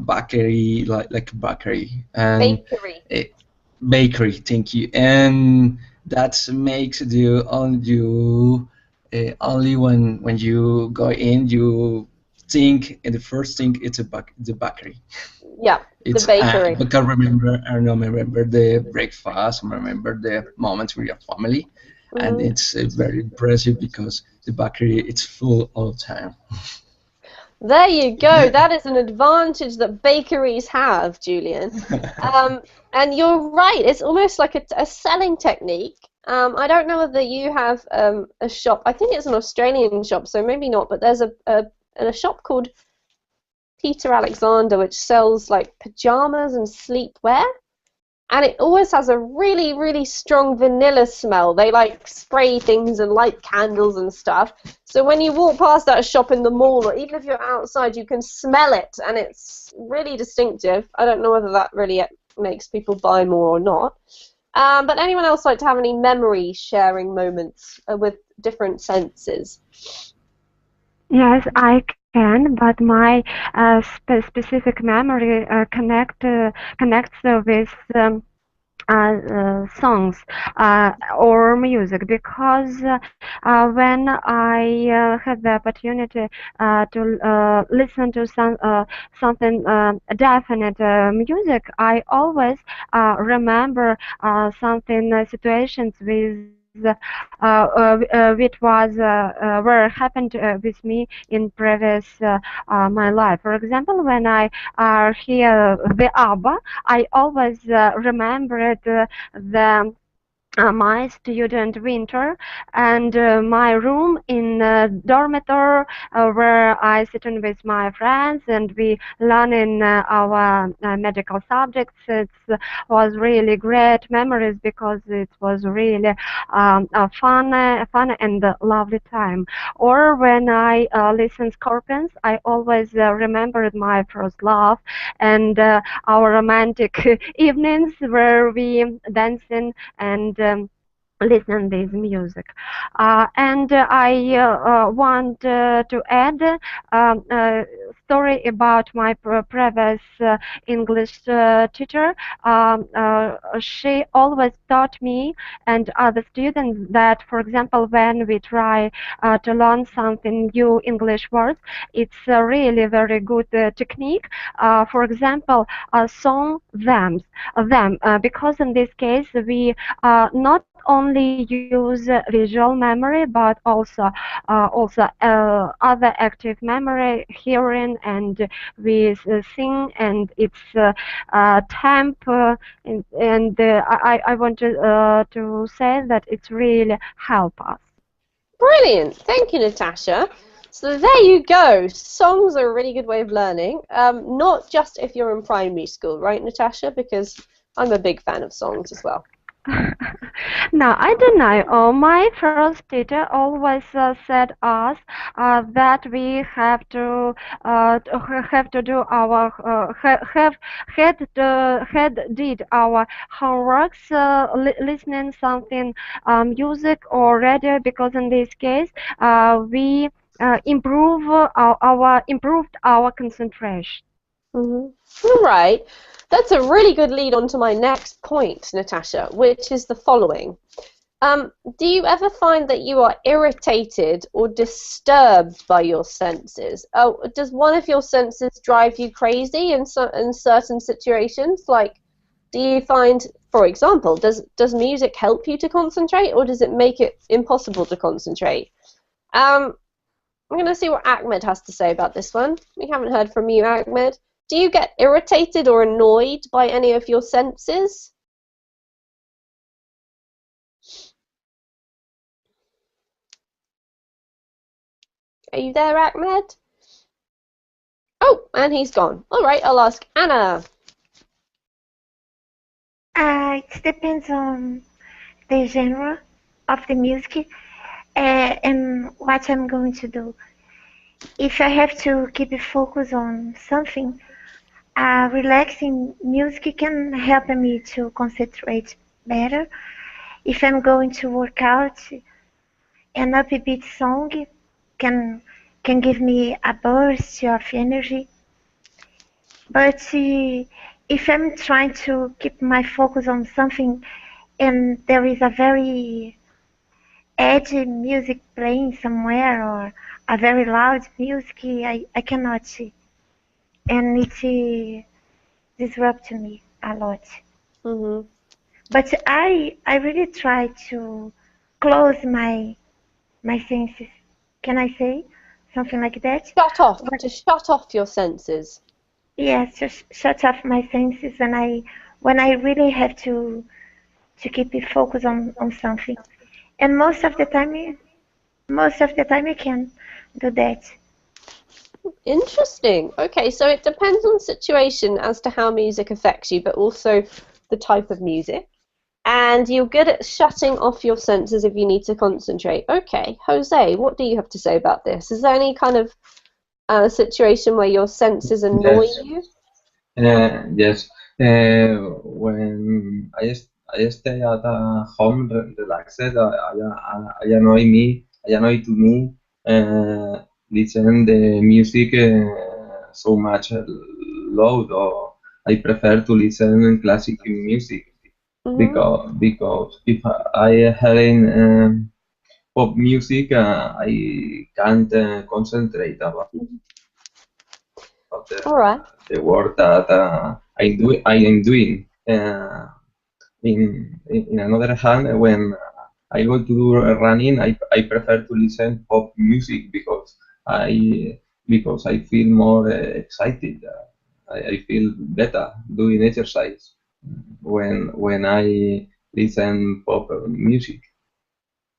E: Bakery, like bakery, and bakery. Thank you. And that makes you only when you go in, you thing, and the first thing it's the bakery.
A: Yeah,
E: It's
A: the bakery.
E: I can remember. I don't remember the breakfast. I remember the moments with your family, and
A: Mhm.
E: it's very impressive because the bakery it's full all the time.
A: There you go. That is an advantage that bakeries have, Julian. And you're right. It's almost like a selling technique. I don't know whether you have a shop. I think it's an Australian shop, so maybe not. But there's a shop called Peter Alexander, which sells like pajamas and sleepwear. And it always has a really, really strong vanilla smell. They like spray things and light candles and stuff. So when you walk past that shop in the mall, or even if you're outside, you can smell it, and it's really distinctive. I don't know whether that really makes people buy more or not. But anyone else like to have any memory sharing moments with different senses?
C: Yes, I can, but my specific memory connects with songs or music, because when I had the opportunity to listen to something definite music, I always remember something situations which was were happened with me in previous my life. For example, when I hear the ABBA, I always remembered the my student winter, and my room in dormitory where I sit in with my friends and we learn in our medical subjects. It was really great memories because it was really a fun and lovely time. Or when I listen Scorpions, I always remembered my first love and our romantic evenings where we dancing and listen this music. And I want to add a story about my previous English teacher. She always taught me and other students that, for example, when we try to learn something new English words, it's a really very good technique. For example, song them, because in this case we not only use visual memory, but also other active memory, hearing, and we sing, and it's temp, and I want to say that it's really help us.
A: Brilliant. Thank you, Natasha. So there you go. Songs are a really good way of learning. Not just if you're in primary school, right, Natasha? Because I'm a big fan of songs as well.
C: No, I don't know. My first teacher always said us that we have to do our had did our homeworks, listening something music or radio, because in this case we improved our concentration.
A: All right. That's a really good lead on to my next point, Natasha, which is the following. Do you ever find that you are irritated or disturbed by your senses? Oh, does one of your senses drive you crazy in certain situations? Like, do you find, for example, does music help you to concentrate, or does it make it impossible to concentrate? I'm going to see what Ahmed has to say about this one. We haven't heard from you, Ahmed. Do you get irritated or annoyed by any of your senses? Are you there, Ahmed? Oh, and he's gone. All right, I'll ask Anna.
H: It depends on the genre of the music and what I'm going to do. If I have to keep a focus on something, relaxing music can help me to concentrate better. If I'm going to work out, an upbeat song can can give me a burst of energy. But if I'm trying to keep my focus on something and there is a very edgy music playing somewhere, or a very loud music, I cannot see, and it disrupts me a lot.
A: Mm-hmm.
H: But I really try to close my senses. Can I say something like that?
A: Shut off,
H: But
A: to shut off your senses.
H: yes, just shut off my senses when I really have to keep it focused on something. And most of the time I can do that.
A: Interesting. Okay, so it depends on the situation as to how music affects you, but also the type of music. And you're good at shutting off your senses if you need to concentrate. Okay, Jose, what do you have to say about this? Is there any kind of situation where your senses annoy
D: Yes.
A: you?
D: Yes. When I stay at home relaxed, I annoy me. I annoy to me. Listen the music so much loud, or I prefer to listen classic music
A: Mm-hmm.
D: because if I hearing pop music, I can't concentrate about
A: All right.
D: the work that I am doing. In another hand, when I go to do running, I prefer to listen pop music because I feel more excited. I feel better doing exercise when I listen pop music.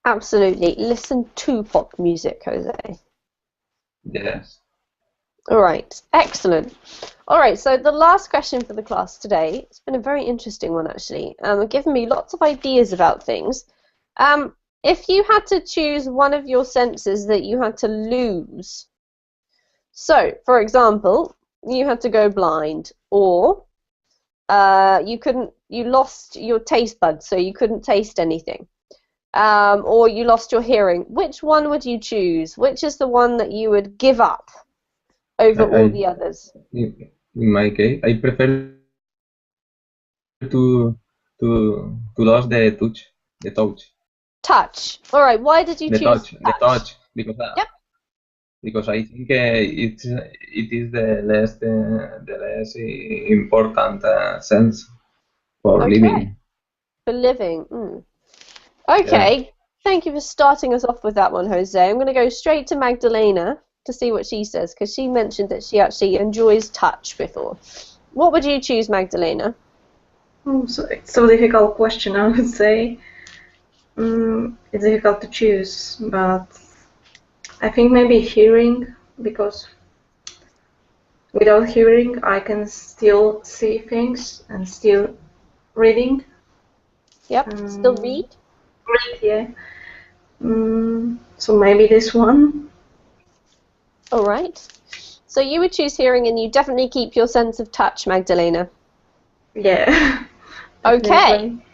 A: Absolutely. Listen to pop music, Jose.
D: Yes.
A: All right. Excellent. All right. So the last question for the class today, it's been a very interesting one, actually. Given me lots of ideas about things. If you had to choose one of your senses that you had to lose, so, for example, you had to go blind, or you lost your taste buds, so you couldn't taste anything. Or you lost your hearing. Which one would you choose? Which is the one that you would give up over all
D: I
A: the others?
D: in my case, I prefer to lose the
A: Touch. All right. Why did you choose
D: the
A: touch?
D: touch
A: Yep.
D: because I think it is the less important sense for
A: Okay.
D: living.
A: For living. Mm.
D: Yeah.
A: Okay. Thank you for starting us off with that one, Jose. I'm going to go straight to Magdalena to see what she says, because she mentioned that she actually enjoys touch before. What would you choose, Magdalena?
G: So it's a difficult question, I would say. It's difficult to choose, but I think maybe hearing, because without hearing I can still see things and still reading.
A: Yep. Still read?
G: Yeah. So maybe this one.
A: All right. So you would choose hearing, and you definitely keep your sense of touch, Magdalena.
G: Yeah.
A: Okay.
G: Definitely.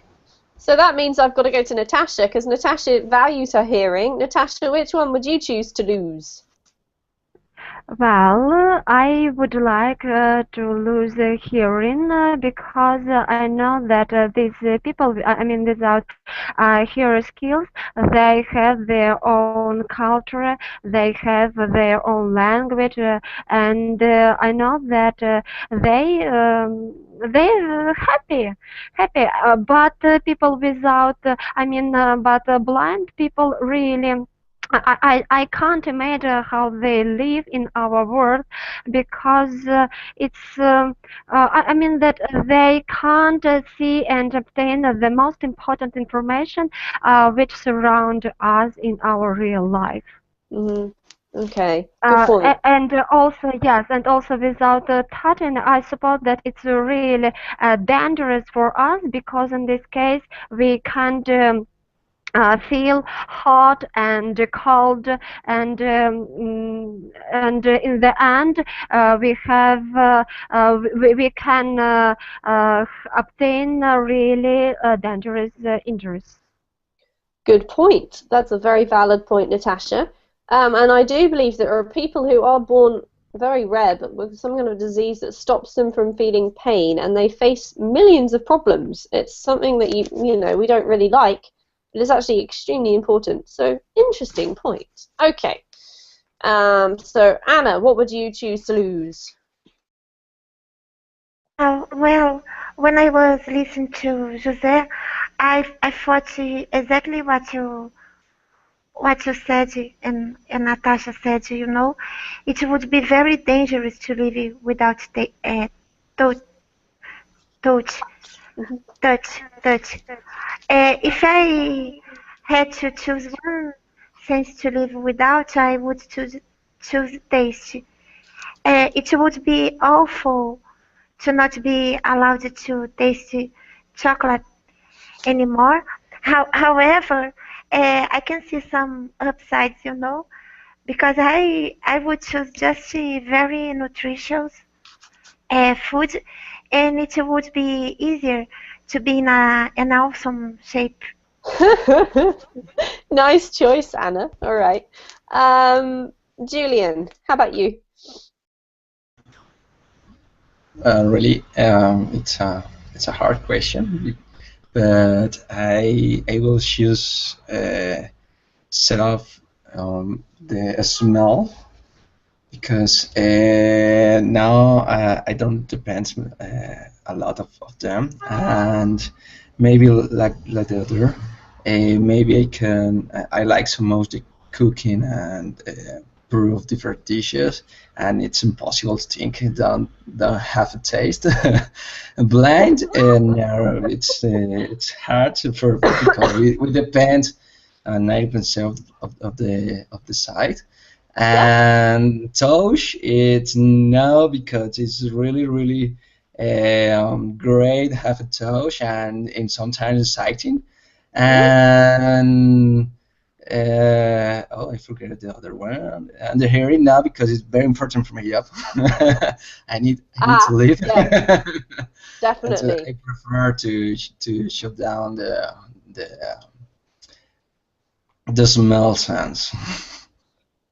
A: So that means I've got to go to Natasha, because Natasha values her hearing. Natasha, which one would you choose to lose?
C: Well, I would like to lose hearing because I know that these people, I mean, without hearing skills, they have their own culture, they have their own language, and I know that they're happy. But people without, but blind people really. I can't imagine how they live in our world because I mean that they can't see and obtain the most important information which surround us in our real life.
A: Mm-hmm. Okay. Good point.
C: And also yes, and also without touching, I suppose that it's really dangerous for us because in this case we can't. Feel hot and cold and in the end we can obtain really dangerous injuries.
A: Good point. That's a very valid point, Natasha. And I do believe there are people who are born very rare, but with some kind of disease that stops them from feeling pain, and they face millions of problems. It's something that you know we don't really like, but it's actually extremely important. So interesting point. Okay. So Anna, what would you choose to lose?
H: Well, when I was listening to Jose, I thought exactly what you said and Natasha said. You know, it would be very dangerous to live without the touch, touch, touch. If I had to choose one sense to live without, I would choose taste. It would be awful to not be allowed to taste chocolate anymore. However, I can see some upsides, you know, because I would choose just very nutritious food, and it would be easier to be in an awesome shape.
A: Nice choice, Anna. All right. Julian, how about you?
E: Really, it's a hard question, but I will choose set off the smell because now I don't depend a lot of them, and maybe like the other, maybe I can I like so much the cooking and brew of different dishes, and it's impossible to think it don't have a taste. Blind, no, it's hard for because we depend 90% of the site.
A: Yeah.
E: And Tosh, it's no because it's really great have a Tosh and sometimes exciting. And oh, I forget the other one. And the hearing now because it's very important for my job. I need to leave.
A: Yeah,
E: And so
A: definitely.
E: I prefer to shut down the smell sense.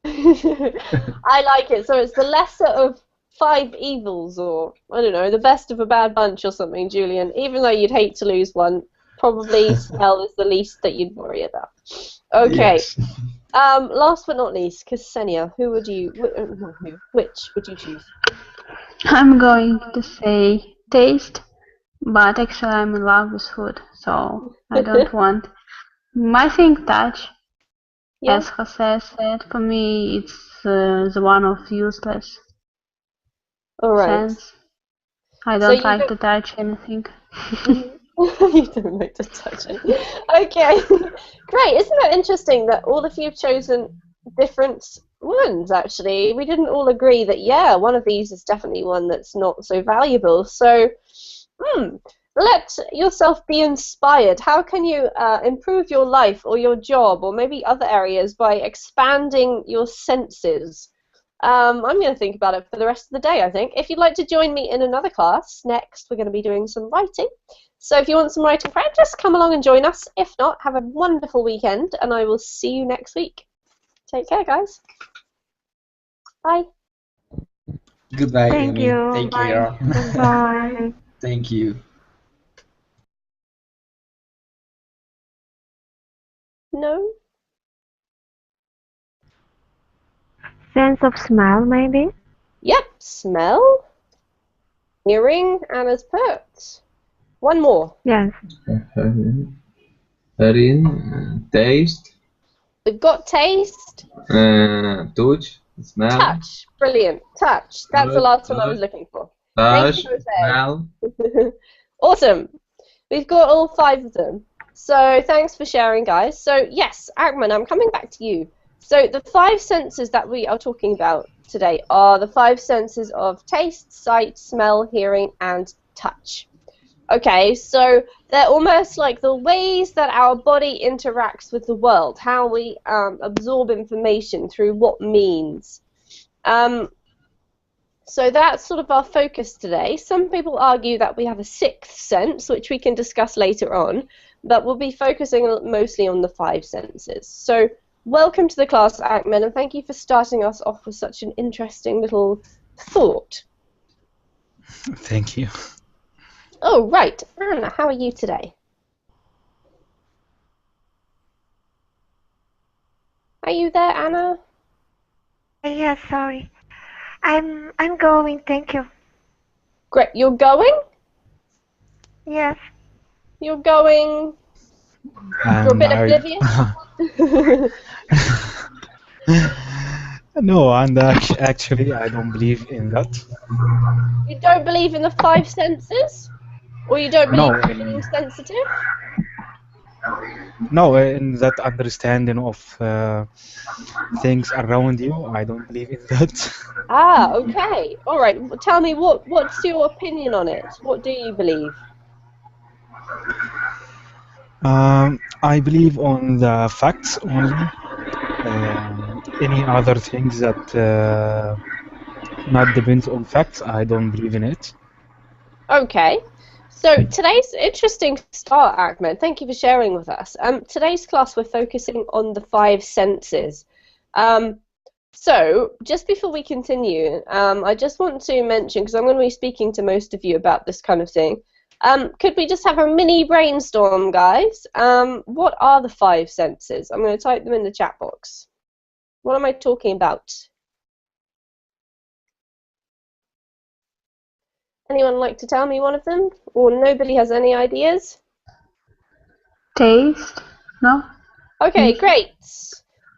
A: I like it. So it's the lesser of five evils, or I don't know, the best of a bad bunch or something, Julian. Even though you'd hate to lose one, probably smell is the least that you'd worry about. Okay.
E: Yes.
A: Last but not least, Ksenia, who would you, not who, which would you choose?
F: I'm going to say taste, but actually I'm in love with food, so I don't want. I think touch,
A: Yeah.
F: as Jose said, for me it's the one of useless
A: All right.
F: sense. I
A: So
F: don't
A: you
F: like
A: don't.
F: to touch anything.
A: You don't like to touch it. Okay, great. Isn't it interesting that all of you have chosen different ones, actually? We didn't all agree that, yeah, one of these is definitely one that's not so valuable. So, let yourself be inspired. How can you improve your life or your job or maybe other areas by expanding your senses? I'm going to think about it for the rest of the day, I think. If you'd like to join me in another class, next we're going to be doing some writing. So if you want some writing practice, come along and join us. If not, have a wonderful weekend, and I will see you next week. Take care, guys. Bye.
E: Goodbye,
C: Thank
E: Amy.
C: you.
E: Take
G: Bye.
E: care.
C: Bye.
E: Thank you.
A: No?
C: Sense of smell, maybe?
A: Yep, smell, hearing, Anna's put. One more.
C: Yes.
D: Hearing, taste,
A: We've got taste,
D: touch, smell,
A: touch. Brilliant. Touch. That's the last one I was looking for. Thank
D: touch,
A: you, Jose.
D: smell.
A: Awesome. We've got all five of them. So thanks for sharing, guys. So yes, Agman, I'm coming back to you. So the five senses that we are talking about today are the five senses of taste, sight, smell, hearing, and touch. Okay, so they're almost like the ways that our body interacts with the world, how we absorb information through what means. So that's sort of our focus today. Some people argue that we have a sixth sense, which we can discuss later on, but we'll be focusing mostly on the five senses. So welcome to the class, Akman, and thank you for starting us off with such an interesting little thought.
B: Thank you.
A: Oh, right. Anna, how are you today? Are you there, Anna?
H: Yes, sorry. I'm going, thank you.
A: Great. You're going?
H: Yes.
A: You're going. You're a
B: And
A: bit
B: I
A: oblivious.
B: no, and actually I don't believe in that.
A: You don't believe in the five senses? Or you don't believe
B: No,
A: in being sensitive?
B: in that understanding of things around you. I don't believe in that.
A: Ah, okay. All right. Tell me what's your opinion on it? What do you believe?
B: I believe on the facts only. Any other things that not depends on facts, I don't believe in it.
A: Okay. So today's interesting start, Ahmed. Thank you for sharing with us. Today's class we're focusing on the five senses. So just before we continue, I just want to mention, because I'm going to be speaking to most of you about this kind of thing, could we just have a mini brainstorm, guys? What are the five senses? I'm going to type them in the chat box. What am I talking about? Anyone like to tell me one of them? Or nobody has any ideas?
F: Taste? No?
A: Okay, great.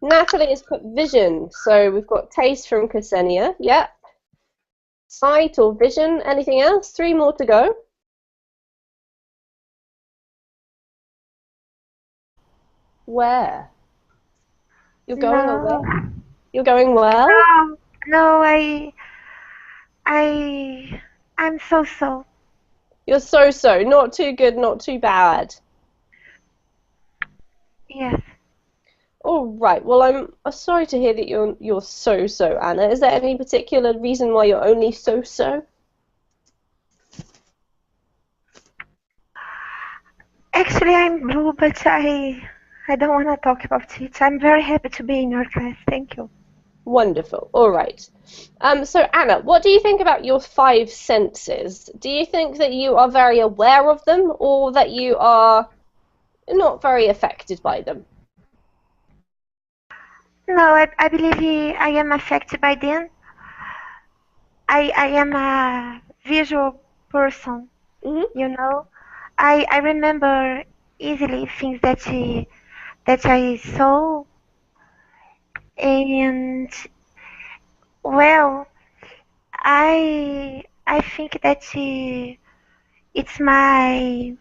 A: Natalie has put vision. So we've got taste from Ksenia. Yep. Sight or vision. Anything else? 3 more to go. Where? You're going
H: No.
A: away? You're going well?
H: No, I'm so.
A: You're so-so. Not too good, not too bad.
H: Yes.
A: All right. Well, I'm sorry to hear that you're so-so, Anna. Is there any particular reason why you're only so-so?
H: Actually, I'm blue, but I don't want to talk about it. I'm very happy to be in your class. Thank you.
A: Wonderful. All right. So Anna, what do you think about your five senses? Do you think that you are very aware of them, or that you are not very affected by them?
H: No, I believe I am affected by them. I am a visual person, you know. I remember easily things that I saw, and well, I think that it's my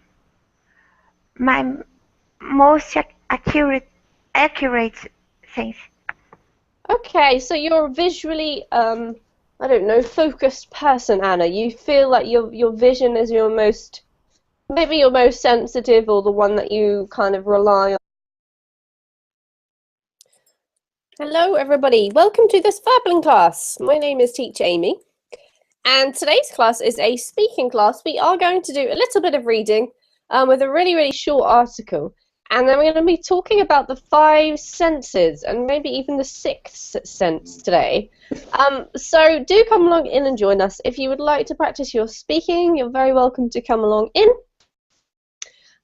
H: most accurate sense.
A: Okay, so you're a visually, I don't know, focused person, Anna. You feel like your vision is your most, maybe your most sensitive, or the one that you kind of rely on. Hello, everybody. Welcome to this Fabbling class. My name is Teacher Amy, and today's class is a speaking class. We are going to do a little bit of reading with a really short article, and then we're going to be talking about the five senses and maybe even the sixth sense today. So do come along in and join us. If you would like to practice your speaking, you're very welcome to come along in.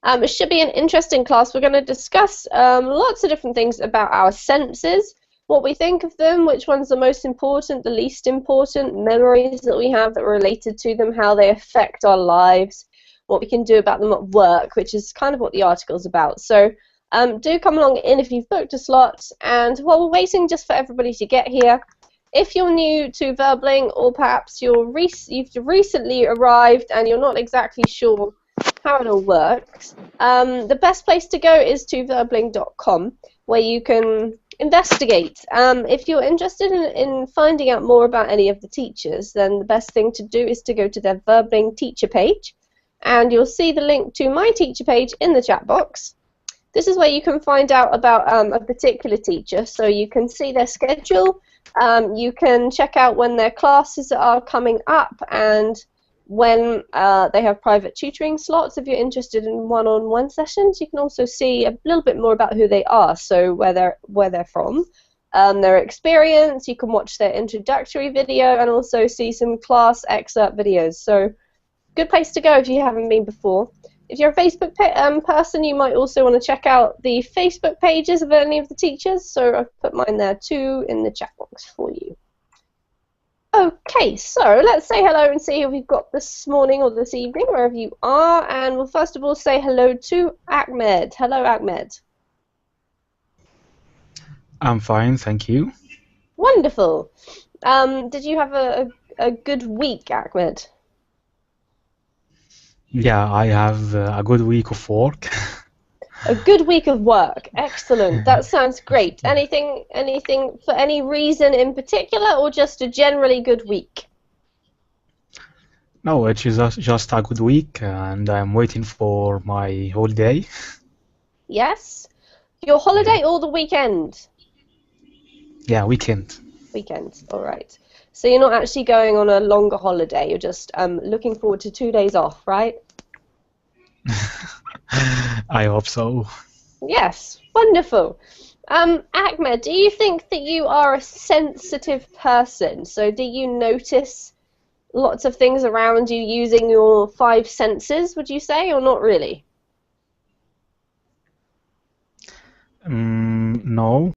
A: It should be an interesting class. We're going to discuss lots of different things about our senses, what we think of them, which one's the most important, the least important, memories that we have that are related to them, how they affect our lives, what we can do about them at work, which is kind of what the article's about. So do come along in if you've booked a slot. And while we're waiting just for everybody to get here, if you're new to Verbling, or perhaps you've recently arrived and you're not exactly sure how it all works, the best place to go is to verbling.com, where you can investigate. If you're interested in finding out more about any of the teachers, then the best thing to do is to go to their Verbling teacher page, and you'll see the link to my teacher page in the chat box. This is where you can find out about a particular teacher, so you can see their schedule, you can check out when their classes are coming up, and when they have private tutoring slots. If you're interested in one-on-one sessions, you can also see a little bit more about who they are, so where they're from, their experience. You can watch their introductory video and also see some class excerpt videos. So good place to go if you haven't been before. if you're a Facebook person, you might also want to check out the Facebook pages of any of the teachers. So I've put mine there too in the chat box for you. Okay, so let's say hello and see who we've got this morning or this evening, wherever you are. And we'll first of all say hello to Ahmed. Hello, Ahmed.
B: I'm fine, thank you.
A: Wonderful. Did you have a good week, Ahmed?
B: Yeah, I have a good week of work.
A: A good week of work. Excellent. That sounds great. Anything for any reason in particular, or just a generally good week?
B: No, it is just a good week, and I'm waiting for my holiday.
A: Yes. Your holiday or the weekend?
B: Yeah, weekend.
A: Weekend. All right. So you're not actually going on a longer holiday. You're just looking forward to 2 days off, right?
B: I hope so.
A: Yes. Wonderful. Ahmed, do you think that you are a sensitive person? So do you notice lots of things around you using your 5 senses, would you say, or not really?
B: No.